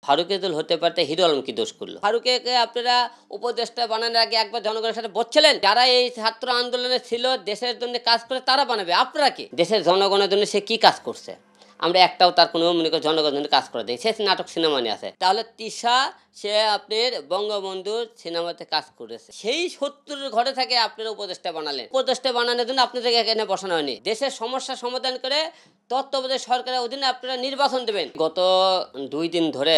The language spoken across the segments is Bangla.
ফারুকেদুল হতে পারতে হিরো আলম কি দোষ করলো? ফারুককে আপনারা উপদেষ্টা বানানোর আগে একবার জনগণের সাথে বলছিলেন যারা এই ছাত্র আন্দোলনে ছিল দেশের জন্য কাজ করে তারা বানাবে, আপনারা কি দেশের জনগণের জন্য সে কি কাজ করছে? আমরা একটাও তার কোনো মনে করি জনগণের জন্য কাজ করে দিই, সে নাটক সিনেমা নিয়ে আছে। তাহলে তিশা সে আপনার বঙ্গবন্ধুর সিনেমাতে কাজ করেছে, সেই ৭০ ঘরে থেকে আপনারা উপদেষ্টা বানালেন। উপদেষ্টা বানানোর জন্য আপনাদেরকে এখানে বসানো হয়নি। দেশের সমস্যা সমাধান করে তত্ত্বাবধায়ক সরকারের অধীনে আপনারা নির্বাচন দেবেন। গত ২ দিন ধরে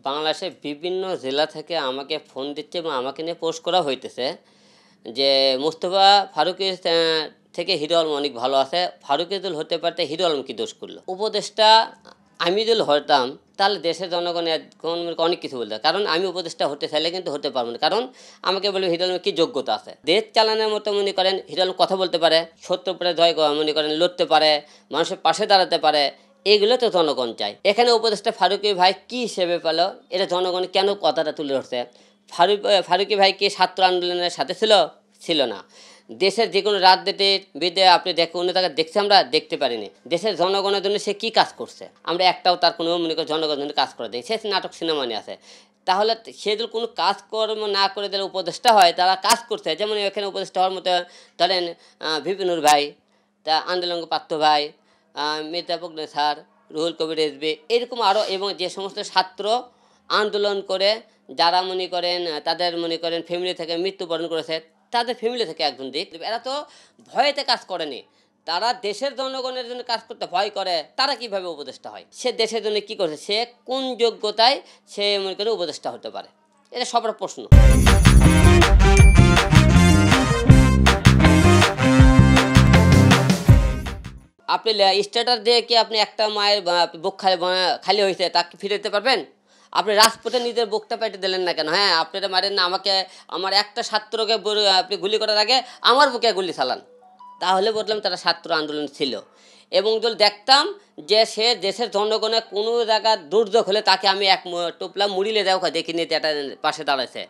বাংলাদেশের বিভিন্ন জেলা থেকে আমাকে ফোন দিচ্ছে এবং আমাকে নিয়ে পোস্ট করা হইতেছে যে মুস্তফা ফারুকের থেকে হিরো আলম অনেক ভালো আছে, ফারুকেদুল হতে পারতে হিরো আলম কি দোষ করলো? উপদেষ্টা আমি যদি হতাম তাহলে দেশের জনগণের অনেক কিছু বলতে, কারণ আমি উপদেষ্টা হতে চাইলে কিন্তু হতে পারবো না, কারণ আমাকে বলবে হিরো আলমের কী যোগ্যতা আছে। দেশ চালানোর মতো মনে করেন হিরো আলম কথা বলতে পারে, সত্য উপরে জয় মনে করেন লড়তে পারে, মানুষের পাশে দাঁড়াতে পারে, এগুলো তো জনগণ চাই। এখানে উপদেষ্টা ফারুকী ভাই কী হিসেবে পেল, এটা জনগণ কেন কথাটা তুলে ধরছে? ফারুকী ভাই কি ছাত্র আন্দোলনের সাথে ছিল না? দেশের যে কোনো রাজনীতিবিদে আপনি অন্য জায়গায় দেখছি, আমরা দেখতে পারিনি। দেশের জনগণের জন্য সে কি কাজ করছে? আমরা একটাও তার কোনো মনে করি জনগণের জন্য কাজ করে দিই, সে নাটক সিনেমা নিয়ে আছে। তাহলে সে যদি কোনো কাজকর্ম না করে দিলে উপদেষ্টা হয়, তারা কাজ করছে। যেমন এখানে উপদেষ্টা হওয়ার মতো ধরেন ভিপিনুর ভাই, তা আন্দোলন পার্থ ভাই, মির্জা ফখরুল স্যার, রুহুল কবির রেজভী, এরকম আরও, এবং যে সমস্ত ছাত্র আন্দোলন করে যারা মনে করেন তাদের মনে করেন ফ্যামিলি থেকে মৃত্যুবরণ করেছে, তাদের ফ্যামিলি থেকে একজন দিক, এরা তো ভয়েতে কাজ করেনি, তারা দেশের জনগণের জন্য কাজ করতে ভয় করে, তারা কিভাবে উপদেষ্টা হয়? সে দেশের জন্য কি করছে, সে কোন যোগ্যতায় সে মনে করে উপদেষ্টা হতে পারে? এটা সবার প্রশ্ন। আপনি স্ট্যাটাস দিয়ে কি আপনি একটা মায়ের বুক খালি হয়েছে তাকে ফিরে দিতে পারবেন? আপনি রাজপথে নিজের বুকটা পেটে দিলেন না কেন? হ্যাঁ, আপনারা মারেন না আমাকে, আমার একটা ছাত্রকে আপনি গুলি করার আগে আমার বুকে গুলি চালান, তাহলে বললাম তারা ছাত্র আন্দোলন ছিল। এবং যদি দেখতাম যে সে দেশের জনগণের কোনো জায়গায় দুর্যোগ হলে তাকে আমি এক টোপলা মুড়িলে দেওয়া দেখিনি, এটা পাশে দাঁড়াইছে।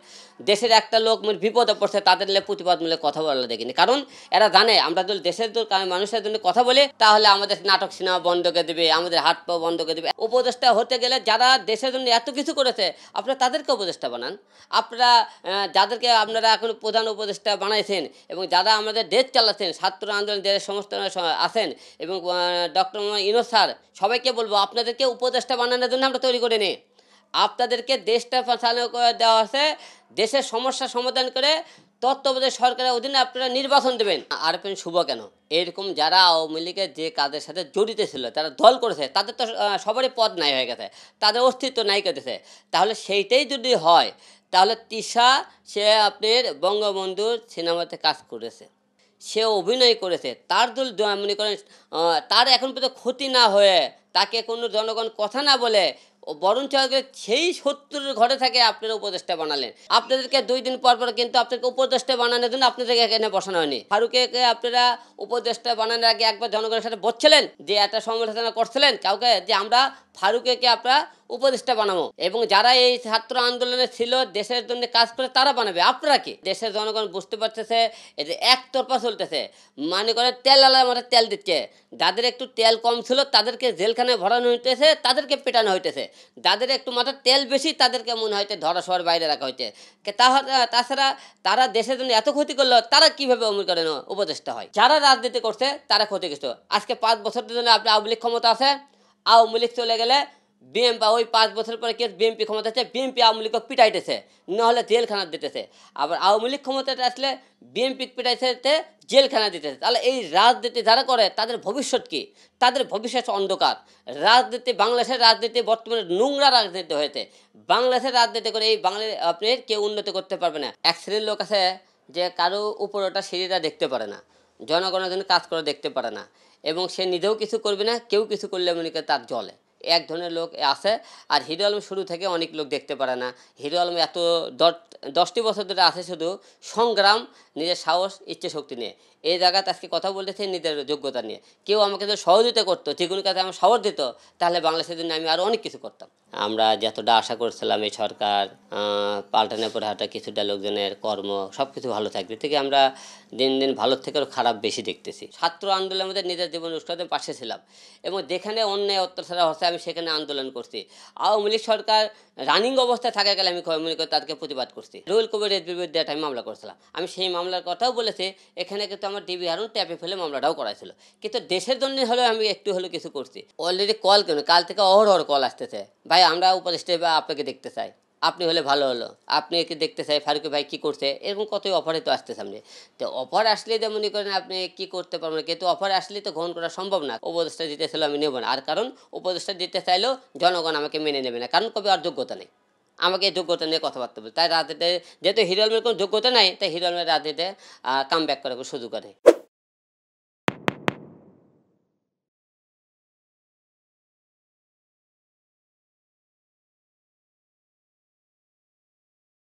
দেশের একটা লোক বিপদে পড়ছে, তাদের প্রতিবাদ মিলে কথা বলা দেখিনি, কারণ এরা জানে আমরা যদি দেশের মানুষের জন্য কথা বলি তাহলে আমাদের নাটক সিনেমা বন্ধ করে দেবে, আমাদের হাত পা বন্ধ করে দেবে। উপদেষ্টা হতে গেলে যারা দেশের জন্য এত কিছু করেছে আপনারা তাদেরকে উপদেষ্টা বানান। আপনারা যাদেরকে আপনারা এখন প্রধান উপদেষ্টা বানাইছেন এবং যারা আমাদের দেশ চালাচ্ছেন, ছাত্র আন্দোলন দেশের সমস্ত আছেন, এবং ডক্টর ইউনূস স্যার, সবাইকে বলবো আপনাদেরকে উপদেষ্টা বানানোর জন্য আমরা তৈরি করে নিই। আপনাদেরকে দেশটা চালু করে দেওয়া আছে, দেশের সমস্যা সমাধান করে তত্ত্বাবধায়ক সরকারের অধীনে আপনারা নির্বাচন দেবেন। আরপিন শুভ কেন? এরকম যারা আওয়ামী লীগের যে কাজের সাথে জড়িত ছিল, তারা দল করেছে, তাদের তো সবারই পদ নাই হয়ে গেছে, তাদের অস্তিত্ব নাই কেটেছে। তাহলে সেইটাই যদি হয়, তাহলে তিশা সে আপনার বঙ্গবন্ধুর সিনেমাতে কাজ করেছে, সে অভিনয় করেছে, তার দল মনে করেন তার এখন পর্যন্ত ক্ষতি না হয়ে, তাকে কোনো জনগণ কথা না বলে, বরঞ্চ সেই ৭০ ঘরে থেকে আপনারা উপদেষ্টা বানালেন। আপনাদেরকে ২ দিন পর পর কিন্তু আপনাদেরকে উপদেষ্টা বানানোর জন্য আপনাদেরকে এখানে বসানো হয়নি। ফারুককে আপনারা উপদেষ্টা বানানোর আগে একবার জনগণের সাথে বলছিলেন যে একটা সমালোচনা করছিলেন কাউকে যে আমরা ফারুককে আপনারা উপদেষ্টা বানাবো, এবং যারা এই ছাত্র আন্দোলনে ছিল দেশের জন্য কাজ করে তারা বানাবে, আপনারা কি? দেশের জনগণ বুঝতে পারতেছে এটা একতরফা চলতেছে, মানে করে তেল আলার মধ্যে তেল দিচ্ছে, যাদের একটু তেল কম ছিল তাদেরকে জেলখানায় ভরানো হইতেছে, তাদেরকে পেটানো হইতেছে, যাদের একটু মাথার তেল বেশি তাদেরকে মনে হইতে ধরা শোয়ার বাইরে রাখা হইতে। তাছাড়া তারা দেশের জন্য এত ক্ষতি করলো, তারা কীভাবে অমর করেন উপদেষ্টা হয়? যারা রাজনীতি করছে তারা ক্ষতিগ্রস্ত। আজকে 5 বছরের জন্য আপনি আওয়ামী লীগ ক্ষমতা আছে, আওয়ামী লীগ চলে গেলে বিএমপি ওই 5 বছর পরে কে বিএমপি ক্ষমতা আছে, বিএমপি আওয়ামী লীগকে পিটাইতেছে, নাহলে জেলখানা দিতেছে। আবার আওয়ামী লীগ ক্ষমতাতে আসলে বিএমপি পিটাইতে জেলখানা দিতেছে। তাহলে এই রাজনীতি যারা করে তাদের ভবিষ্যৎ কি? তাদের ভবিষ্যৎ অন্ধকার। রাজনীতি, বাংলাদেশের রাজনীতি বর্তমানে নোংরা রাজনীতি হয়েছে। বাংলাদেশের রাজনীতি করে এই বাংলাদেশ আপনি কেউ উন্নতি করতে পারবে না। এক শ্রেণীর লোক আছে যে কারো উপর ওটা সিঁড়িটা দেখতে পারে না, জনগণের জন্য কাজ করে দেখতে পারে না, এবং সে নিজেও কিছু করবে না, কেউ কিছু করলে মনে করে তার জলে। এক ধরনের লোক আছে। আর হিরো আলম শুরু থেকে অনেক লোক দেখতে পারে না। হিরো আলম এত 10টি বছর ধরে আছে শুধু সংগ্রাম, নিজের সাহস, ইচ্ছে শক্তি নিয়ে। এই জায়গাতে আজকে কথা বলতেছে নিজের যোগ্যতা নিয়ে। কেউ আমাকে যদি সহযোগিতা করতো, যে কোনো কাজে আমার সাহস দিত, তাহলে বাংলাদেশের জন্য আমি আরও অনেক কিছু করতাম। আমরা যতটা আশা করছিলাম এই সরকার পাল্টানোর পরে হয়তো কিছুটা লোকজনের কর্ম সব কিছু ভালো থাকবে থেকে আমরা দিন দিন ভালোর থেকেও খারাপ বেশি দেখতেছি। ছাত্র আন্দোলনের মধ্যে নিজের জীবন উৎসবের পাশে ছিলাম এবং যেখানে অন্যায় অত্যাচার হচ্ছে আমি সেখানে আন্দোলন করছি। আওয়ামী লীগ সরকার রানিং অবস্থায় থাকা গেলে আমি মনে করি তাদেরকে প্রতিবাদ করছি। রুহুল কবিরের বিরুদ্ধে একটা আমি মামলা করেছিলাম, আমি সেই মামলার কথাও বলেছি। এখানে কিন্তু আমার ডিবি হারুন ট্যাপে ফেলে মামলাটাও করাইছিল, কিন্তু দেশের জন্য হলেও আমি একটু হলেও কিছু করছি। অলরেডি কল কেন কাল থেকে অহরহ কল আসতেছে, ভাই আমরা উপদেষ্টা বা আপনাকে দেখতে চাই, আপনি হলে ভালো হলো, আপনি একে দেখতে চাই, ফারুক ভাই কী করছে, এরকম কতই অফারে তো আসতে সামনে। তো অফার আসলে তো মনে করেন আপনি কী করতে পারবেন, কিন্তু অফার আসলে তো গ্রহণ করা সম্ভব না। উপদেষ্টা দিতে চাইলেও আমি নেব না, আর কারণ উপদেষ্টা দিতে চাইলেও জনগণ আমাকে মেনে নেবে না, কারণ কবে আর যোগ্যতা নেই। আমাকে এই যোগ্যতা নিয়ে কথাবার্তা বলে, তাই রাজনীতিতে যেহেতু হিরো আলমের কোনো যোগ্যতা নাই, তাই হিরো আলমের রাজনীতিতে কাম ব্যাক করার সুযোগ করে।